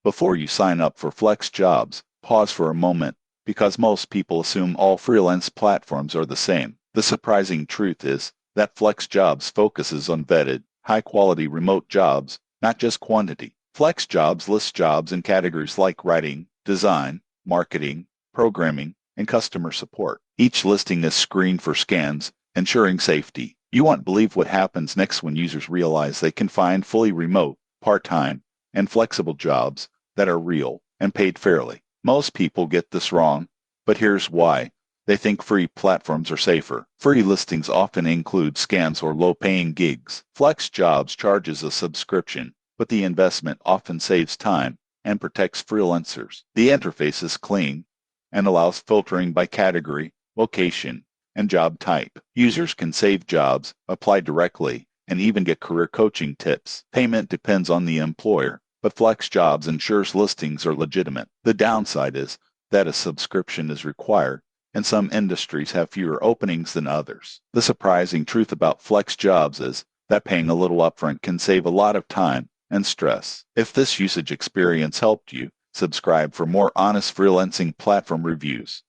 Before you sign up for Flex Jobs, pause for a moment, because most people assume all freelance platforms are the same. The surprising truth is that Flex Jobs focuses on vetted, high-quality remote jobs, not just quantity. Flex Jobs lists jobs in categories like writing, design, marketing, programming, and customer support. Each listing is screened for scans, ensuring safety. You won't believe what happens next when users realize they can find fully remote, part-time, and flexible jobs that are real and paid fairly. Most people get this wrong, but here's why. They think free platforms are safer. Free listings often include scams or low-paying gigs. Flex Jobs charges a subscription, but the investment often saves time and protects freelancers. The interface is clean and allows filtering by category, location, and job type. Users can save jobs, apply directly, and even get career coaching tips. Payment depends on the employer, but Flex Jobs ensures listings are legitimate. The downside is that a subscription is required, and some industries have fewer openings than others. The surprising truth about Flex Jobs is that paying a little upfront can save a lot of time and stress. If this usage experience helped you, subscribe for more honest freelancing platform reviews.